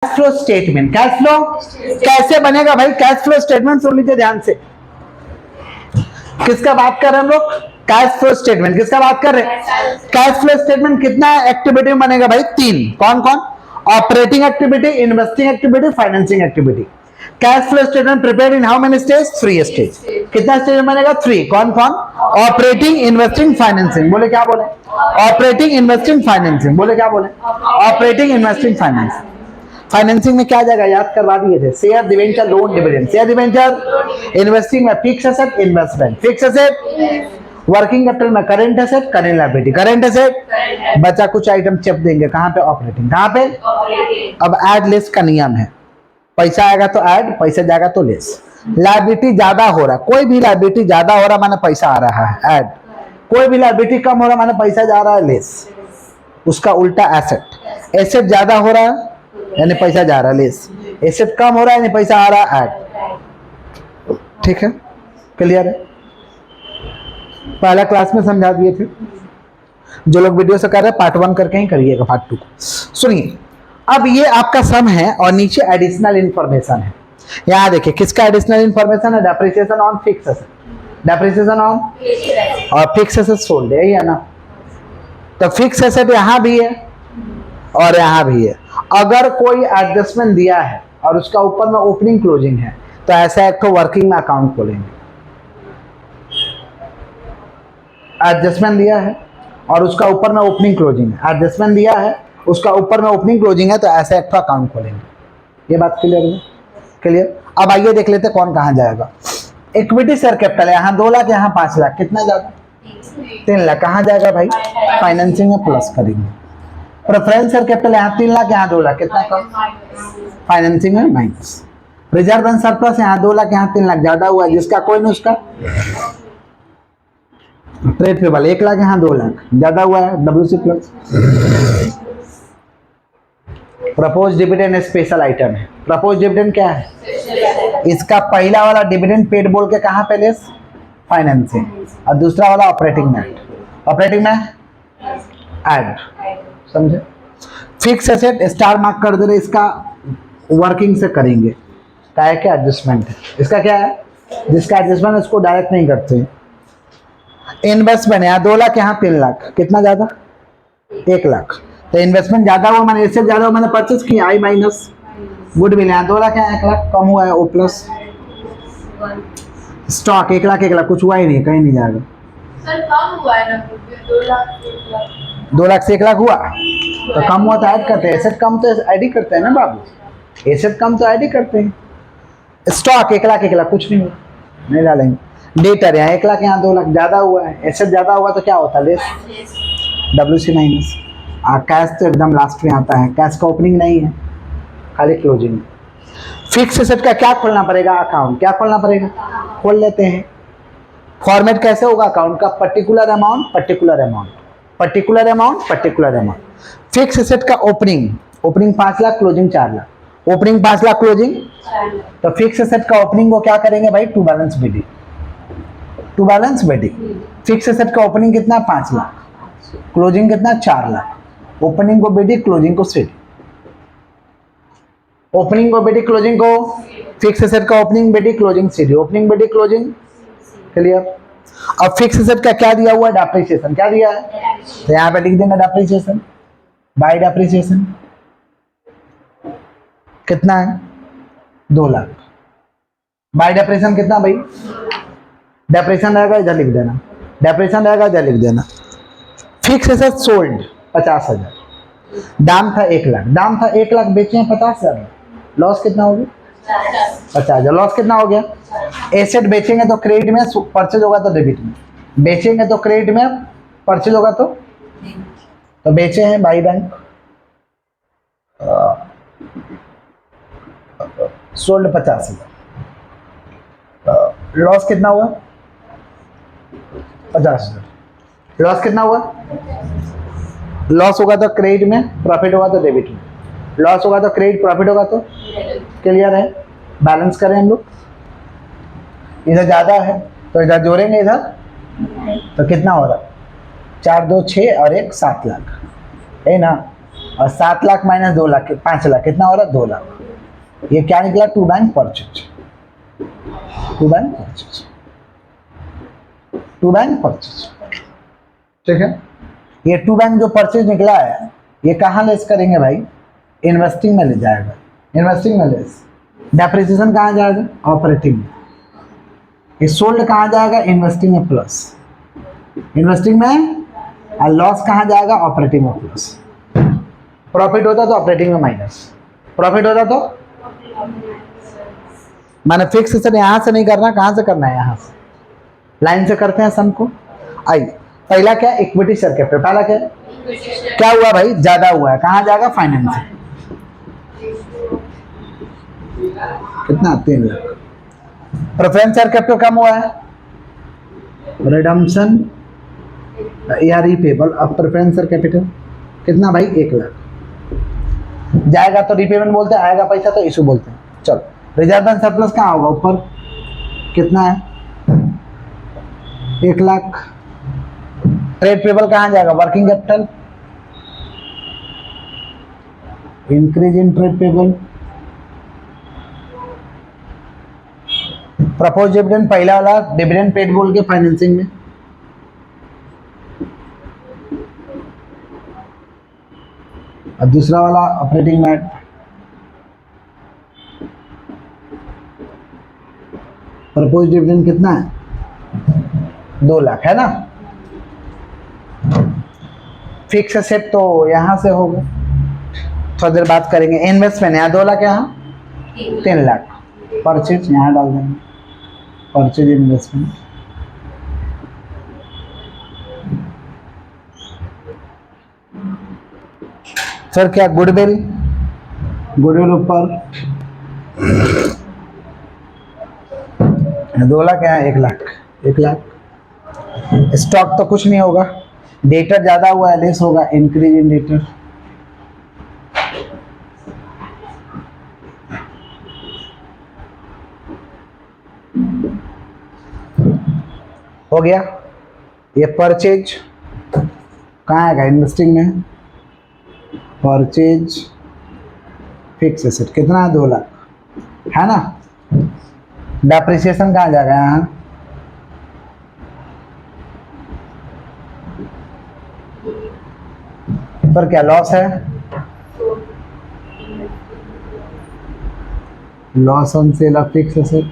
Cash flow statement, cash flow कैसे बनेगा भाई? कैश फ्लो स्टेटमेंट सुन लीजिए ध्यान से। किसका बात कर रहे हैं हम लोग? Cash flow statement. किसका बात कर रहे हैं? कैश फ्लो स्टेटमेंट कितना एक्टिविटी में बनेगा भाई? 3। कौन कौन? Operating activity, investing activity, financing activity. Cash flow statement prepared in how many stage? 3 stage. कितना स्टेज बनेगा? 3। कौन कौन? Operating, investing, financing. बोले क्या बोले? Operating, investing, financing. बोले क्या बोले? Operating, investing, financing. फाइनेंसिंग में क्या जाएगा? याद करवा दिए थे। Share, debenture, loan, dividend. Share, debenture. Investing में fix asset, investment. Fix asset. Working capital में current asset, current liability. Current asset. बचा कुछ आइटम चेप देंगे। कहां पे? ऑपरेटिंग। कहां पे? अब ऐड लेस का नियम है। पैसा आएगा तो ऐड, पैसा जाएगा तो लेस। लायबिलिटी ज्यादा हो रहा, कोई भी लायबिलिटी ज्यादा हो रहा माने पैसा आ रहा है, ऐड। कोई भी लायबिलिटी कम हो रहा माने पैसा जा रहा है, लेस। उसका उल्टा एसेट। एसेट ज्यादा हो रहा है यानी पैसा जा रहा है, लेस। एसेट कम हो रहा है यानी पैसा आ रहा है, ऐड। ठीक है, क्लियर है? पहला क्लास में समझा दिए थे। जो लोग वीडियो से कर रहे हैं पार्ट 1 करके ही करिएगा पार्ट 2 को। सुनिए, अब ये आपका सम है और नीचे एडिशनल इंफॉर्मेशन है। यहां देखिए किसका एडिशनल इंफॉर्मेशन है? Depreciation on fix asset, depreciation on और फिक्स एसेट सोल्ड, यही है ना? तो फिक्स एसेट यहां भी है और यहां भी है। अगर कोई एडजस्टमेंट दिया है और उसका ऊपर में ओपनिंग क्लोजिंग है तो ऐसा एक तो वर्किंग में अकाउंट खोलेंगे। एडजस्टमेंट दिया है और उसका ऊपर में ओपनिंग क्लोजिंग है, एडजस्टमेंट दिया है उसका ऊपर में ओपनिंग क्लोजिंग है, तो ऐसा एक अकाउंट खोलेंगे। ये बात क्लियर है? क्लियर। अब आइए देख लेते कौन कहां जाएगा। इक्विटी शेयर कैपिटल यहाँ 2 लाख, यहाँ 5 लाख, कितना जाएगा? 3 लाख। कहां जाएगा भाई? फाइनेंसिंग में प्लस करेंगे। प्रेफरेंस शेयर कैपिटल यहाँ 3 लाख, यहाँ 2 लाख, कितना कम? फाइनेंसिंग में माइनस। रिजर्व एंड सरप्लस यहाँ 2 लाख, यहाँ 3 लाख, ज्यादा हुआ जिसका कोई नहीं उसका। ट्रेड पेबल 1 लाख, यहाँ 2 लाख, ज्यादा हुआ है, WC plus. Propose dividend special item है। प्रपोज डिविडेंड क्या है? इसका पहला वाला डिविडेंड पेड बोल के कहां पे लेस? फाइनेंसिंग। और दूसरा वाला ऑपरेटिंग में, ऑपरेटिंग में ऐड। समझे? फिक्स एसेट स्टार मार्क कर दे रहे, इसका वर्किंग से करेंगे। क्या है? क्या एडजस्टमेंट है इसका? क्या है? जिसका एडजस्टमेंट है उसको डायरेक्ट नहीं करते। इन्वेस्टमेंट यहाँ 2 लाख, यहाँ 3 लाख, कितना ज्यादा? 1 लाख। तो इन्वेस्टमेंट ज्यादा हुआ मैंने, एसेट ज्यादा हुआ मैंने परचेस किया, आई माइनस। गुडविल यहाँ 2 लाख, यहाँ 1 लाख, कम हुआ है, ओ प्लस। स्टॉक 1 लाख 1 लाख, कुछ हुआ ही नहीं, कहीं नहीं जाएगा सर। कम हुआ है ना, 2 लाख 2 लाख से 1 लाख हुआ तो कम हुआ तो ऐड करते हैं। एसेट कम तो ऐड ही करते हैं ना बाबू, एसेट कम तो ऐड ही करते हैं। स्टॉक 1 लाख 1 लाख, कुछ नहीं हुआ, नहीं डालेंगे। डेटर यहाँ 1 लाख, यहाँ 2 लाख, ज्यादा हुआ है, एसेट ज्यादा हुआ तो क्या होता है? Less, WC minus. कैश तो एकदम लास्ट में आता है, कैश का ओपनिंग नहीं है, खाली क्लोजिंग। फिक्स एसेट का क्या खोलना पड़ेगा? अकाउंट। क्या खोलना पड़ेगा? खोल लेते हैं। फॉर्मेट कैसे होगा अकाउंट का? Particular amount, particular amount, particular amount, particular amount. Fix asset का opening, opening 5 lakh, closing 4 lakh, opening 5 lakh, closing. तो फिक्स एसेट का ओपनिंग को क्या करेंगे भाई? To balance BD, to balance BD. Fix asset का ओपनिंग कितना? 5 लाख, क्लोजिंग कितना? 4 लाख। ओपनिंग को बीडी, क्लोजिंग को सीडी। ओपनिंग को बीडी, क्लोजिंग को। फिक्स एसेट का opening BD, closing CD, opening BD, closing. Clear. अब फिक्स एसेट का क्या दिया हुआ है? डेप्रिसिएशन। क्या दिया है? तो यहाँ पे लिख देंगे डेप्रिसिएशन, बाय डेप्रिसिएशन कितना है? 2 लाख। बाय डेप्रिसिएशन कितना भाई? डेप्रिसिएशन रहेगा इधर लिख देना, डेप्रिसिएशन रहेगा इधर लिख देना। फिक्स एसेट सोल्ड 50,000, दाम था 1 लाख, दाम था 1 लाख, बेचे हैं 50,000, लॉस कितना हो गया? 50,000। लॉस कितना हो गया? एसेट बेचेंगे तो क्रेडिट में, परचेज होगा तो डेबिट में। बेचेंगे तो क्रेडिट में, परचेज होगा तो बेचे हैं बाई बैंक, सोल्ड 50,000। लॉस कितना हुआ? 50,000। लॉस कितना हुआ? लॉस होगा तो क्रेडिट में, प्रॉफिट होगा तो डेबिट में। लॉस होगा तो क्रेडिट, प्रॉफिट होगा तो। क्लियर है? बैलेंस करें हम लोग। इधर ज्यादा है तो इधर जोड़ेंगे, इधर तो कितना हो रहा? 4 2 6 और 1 7 लाख, है ना? और 7 लाख माइनस 2 लाख 5 लाख कितना हो रहा है 2 लाख। ये क्या निकला to bank purchase, to bank purchase, to bank purchase. ठीक है, ये टू बैंक जो परचेज निकला है ये कहाँ लेस करेंगे भाई, इन्वेस्टिंग में ले जाएगा, इन्वेस्टिंग में लेस। डेप्रिसिएशन कहाँ जाएगा, ऑपरेटिंग में। ये सोल्ड कहाँ जाएगा, इन्वेस्टिंग में प्लस, इन्वेस्टिंग में। और लॉस कहाँ जाएगा, ऑपरेटिंग में प्लस। प्रॉफिट होता तो ऑपरेटिंग में माइनस, प्रॉफिट होता तो मैंने फिक्स सर यहाँ से नहीं करना, कहाँ से करना है, यहाँ से लाइन से करते हैं सम को। आई पहला क्या, इक्विटी शेयर कैपिटल, पहला क्या क्या हुआ भाई, ज्यादा हुआ है, कहाँ जाएगा, फाइनेंसिंग। कितना 3 लाख। प्रेफरेंस शेयर कैपिटल कम हुआ है, रिडम्पशन या repayable of preference share capital कितना भाई 1 लाख। जाएगा तो रीपेमेंट बोलते हैं, आएगा पैसा तो इशू बोलते हैं। चलो रिजर्व एंड सरप्लस कहाँ होगा, ऊपर कितना है 1 लाख। ट्रेड पेबल कहाँ जाएगा, working capital, increase in trade payable. Propose dividend पहला वाला डिविडेंड पेड बोल के फाइनेंसिंग में, और दूसरा वाला ऑपरेटिंग में। प्रपोज डिविडेंड कितना है 2 लाख है ना। फिक्स एसेट तो यहां से होगा, थोड़ी देर बात करेंगे। इन्वेस्टमेंट यहाँ 2 लाख, यहाँ 3 लाख। परचेज यहाँ डाल देंगे, परचेज इन्वेस्टमेंट। सर क्या गुडविल, गुडविल ऊपर 2 लाख, यहाँ 1 लाख, 1 लाख। स्टॉक तो कुछ नहीं होगा, डेटर ज्यादा हुआ है, लेस होगा, इंक्रीज इन डेटर। हो गया। ये परचेज कहाँ आएगा, इन्वेस्टिंग में। परचेज फिक्स एसेट कितना है 2 लाख है ना। डेप्रिसिएशन कहाँ जाएगा, यहाँ पर क्या लॉस है, loss on sale of fix asset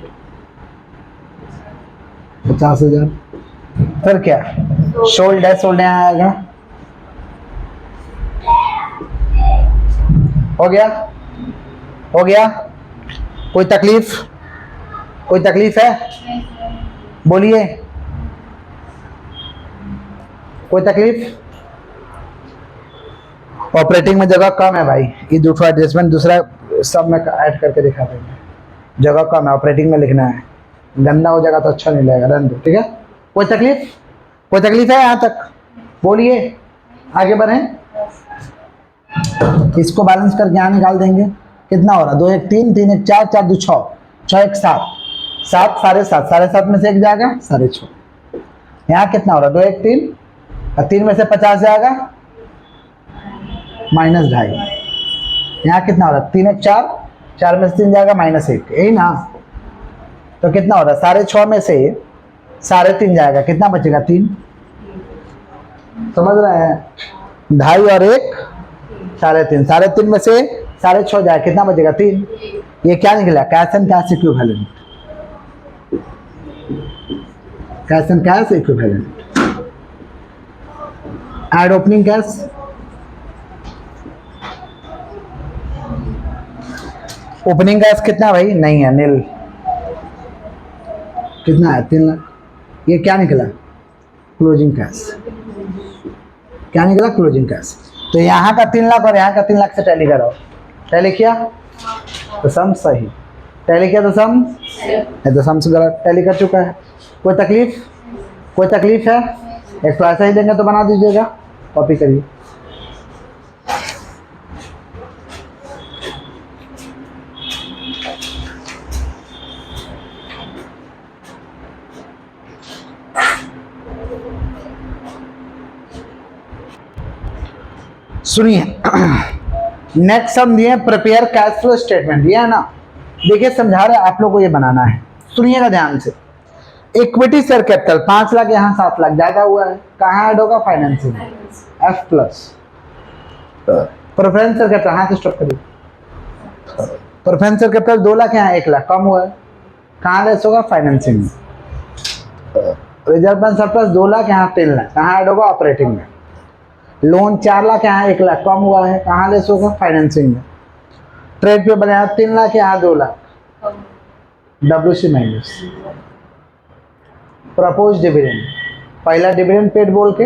50,000। फिर क्या सोल्ड है, सोल्ड यहाँ आएगा। हो गया, हो गया। कोई तकलीफ, कोई तकलीफ है, बोलिए, कोई तकलीफ। ऑपरेटिंग में जगह कम है भाई, ये दूसरा एडजस्टमेंट दूसरा सब में ऐड करके दिखा देंगे। जगह कम है, ऑपरेटिंग में लिखना है, गंदा हो जाएगा तो अच्छा नहीं लगेगा, रन दो। ठीक है, कोई तकलीफ, कोई तकलीफ है यहाँ तक, बोलिए, आगे बढ़ें। इसको बैलेंस करके यहाँ निकाल देंगे, कितना हो रहा, 2 1 3 3 1 4 4 2 6 6 1 7 7 7.5 7.5 में से 1 जाएगा 6.5। यहाँ कितना हो रहा, 2 1 3 और 3 में से 50 जाएगा -2.5। यहाँ कितना हो रहा, 3 1 4 4 में से 3 जाएगा -1, यही ना। तो कितना हो रहा, 6.5 में से 3.5 जाएगा, कितना बचेगा 3। समझ रहे हैं, 2.5 और 1 3.5, 3.5 में से 6.5 जाए, कितना बचेगा 3। ये क्या निकला, cash and cash equivalent, cash and cash equivalent. Add opening cash, opening cash कितना भाई, नहीं है, नील। कितना है 3 लाख। ये क्या निकला, क्लोजिंग कैश, क्या निकला, क्लोजिंग कैश। तो यहाँ का 3 लाख और यहाँ का 3 लाख से टैली कराओ, टैली किया तो सम सही, टैली किया तो सम है, तो सम से गलत, टैली कर चुका है। कोई तकलीफ, कोई तकलीफ है, एक तो ऐसा ही देंगे तो बना दीजिएगा, कॉपी करिए। सुनिए नेक्स्ट हम दिए प्रिपेयर कैश फ्लो स्टेटमेंट, दिया है ना। देखिए समझा रहे आप लोग को ये बनाना है, सुनिएगा ध्यान से। इक्विटी शेयर कैपिटल 5 लाख, यहाँ 7 लाख ज्यादा हुआ है, कहाँ ऐड होगा? Financing, F plus. Preference share capital, हाँ स्टॉप करिए। प्रेफरेंस शेयर कैपिटल 2 लाख, यहाँ 1 लाख कम हुआ है, कहाँ लेस होगा? फाइनेंसिंग में। रिजर्व एंड सरप्लस 2 लाख, यहाँ 3 लाख, कहाँ ऐड होगा? ऑपरेटिंग में। लोन 4 लाख, यहाँ 1 लाख कम हुआ है, कहाँ लेस होगा? फाइनेंसिंग में। ट्रेड पे बने 3 लाख, यहाँ 2 lakh, WC minus. Propose dividend, पहला डिविडेंड पेड बोल के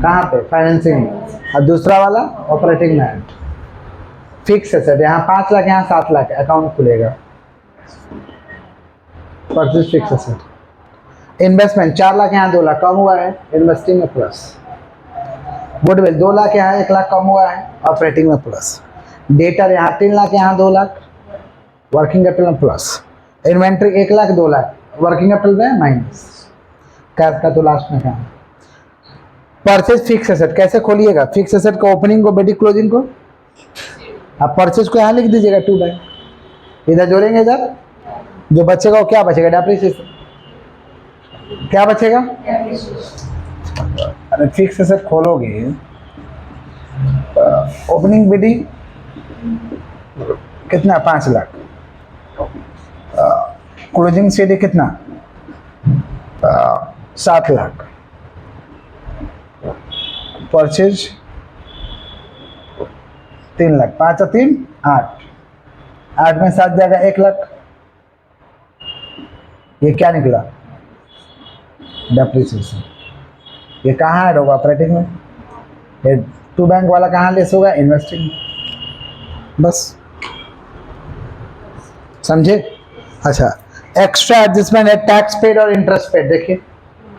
कहाँ पे? फाइनेंसिंग में, और दूसरा वाला ऑपरेटिंग में। फिक्स एसेट यहाँ 5 लाख, यहाँ 7 लाख, अकाउंट खुलेगा। Purchase fix asset. Investment 4 lakh, यहाँ 2 लाख कम हुआ है, इन्वेस्टिंग में प्लस। गुडविल 2 लाख, यहाँ 1 लाख कम हुआ है, ऑपरेटिंग में प्लस। डेटर यहाँ 3 लाख, यहाँ 2 लाख, वर्किंग कैपिटल में plus. Inventory 1 lakh 2 lakh, working capital में माइनस। कैश का तो लास्ट में कहाँ? परचेज फिक्स एसेट कैसे खोलिएगा? फिक्स एसेट को ओपनिंग को बेटी क्लोजिंग को, आप परचेज को यहाँ लिख दीजिएगा 2 बैंक, इधर जोड़ेंगे, इधर जो बचेगा वो क्या बचेगा? डेप्रिसिएशन। क्या बचेगा? अरे फिक्स एसेट खोलोगे, ओपनिंग बिडिंग कितना? 5 लाख। क्लोजिंग सीडी कितना? 7 लाख। परचेज 3 लाख, 5 और 3 8, 8 में 7 जाएगा 1 लाख। ये क्या निकला? डेप्रिसिएशन। ये कहाँ ऐड होगा? ऑपरेटिंग में। ये 2 बैंक वाला कहाँ लेस होगा? इन्वेस्टिंग में। बस समझे? अच्छा, एक्स्ट्रा एडजस्टमेंट है टैक्स पेड और इंटरेस्ट पेड। देखिए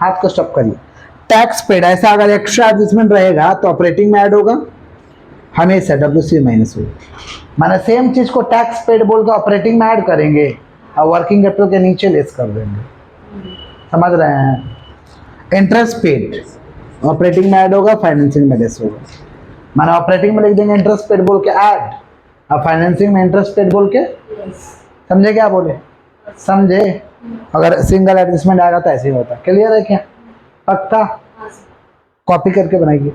हाथ को स्टॉप करिए। टैक्स पेड ऐसा अगर एक्स्ट्रा एडजस्टमेंट रहेगा तो ऑपरेटिंग में ऐड होगा, हमेशा WC माइनस होगा। माने सेम चीज को टैक्स पेड बोल के ऑपरेटिंग में ऐड करेंगे और वर्किंग कैपिटल के नीचे लेस कर देंगे। समझ रहे हैं? इंटरेस्ट पेड ऑपरेटिंग में ऐड होगा, फाइनेंसिंग में लेस होगा। माने ऑपरेटिंग में लिख देंगे इंटरेस्ट पेड बोल के ऐड, और फाइनेंसिंग में इंटरेस्ट पेड बोल के। समझे क्या बोले? समझे? अगर सिंगल एडजस्टमेंट आएगा तो ऐसे ही होता। क्लियर है क्या? पक्का? कॉपी करके बनाइए।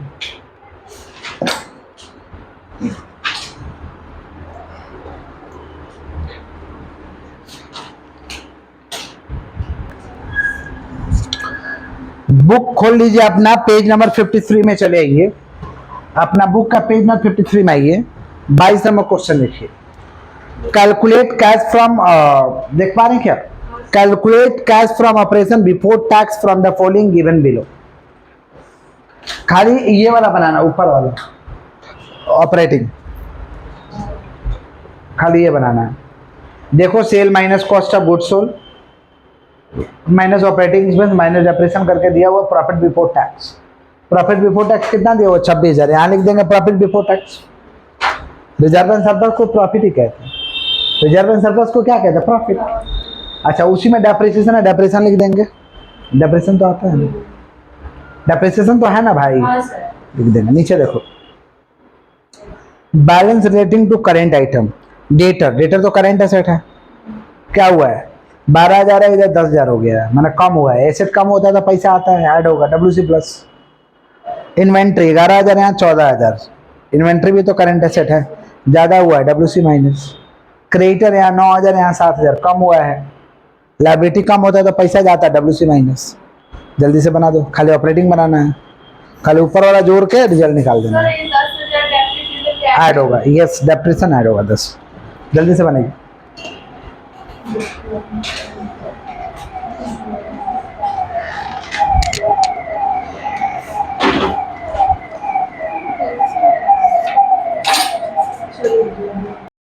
बुक खोल लीजिए अपना, पेज नंबर 53 में चले आइए। अपना बुक का पेज नंबर 53 में आइए। 22 नंबर क्वेश्चन लिखिए। कैलकुलेट कैश फ्रॉम, देख पा रहे हैं क्या? Calculate cash from operation before tax from the following given below. खाली ये वाला बनाना, ऊपर वाला ऑपरेटिंग, खाली ये बनाना है। देखो sale minus cost of goods sold minus operating expense minus depreciation करके दिया हुआ profit before tax. Profit before tax कितना दिया हुआ? 26,000। यहाँ लिख देंगे profit before tax. Reserve and surplus को प्रॉफिट ही कहते हैं। रिजर्व एंड सरप्लस को क्या कहते हैं? प्रॉफिट। अच्छा, उसी में डेप्रिसिएशन है, डेप्रिसिएशन लिख देंगे। डेप्रिसिएशन तो आता है ना, डेप्रिसिएशन तो है ना भाई, लिख देंगे। नीचे देखो, balance relating to current item. Debtor, debtor तो करेंट एसेट है। क्या हुआ है? 12,000 है, इधर 10,000 हो गया है, मैंने कम हुआ है। एसेट कम होता है तो पैसा आता है, ऐड होगा, WC प्लस। इन्वेंट्री 11,000, यहाँ 14,000। इन्वेंट्री भी तो करेंट एसेट है, ज़्यादा हुआ है, WC माइनस। क्रेडिटर यहाँ 9,000, यहाँ 7,000, कम हुआ है। लायबिलिटी कम होता है तो पैसा जाता है, WC माइनस। जल्दी से बना दो, खाली ऑपरेटिंग बनाना है, खाली ऊपर वाला जोड़ के रिजल्ट निकाल देना है। ऐड होगा, यस, डेप्रिसिएशन ऐड होगा 10। जल्दी से बनेगी।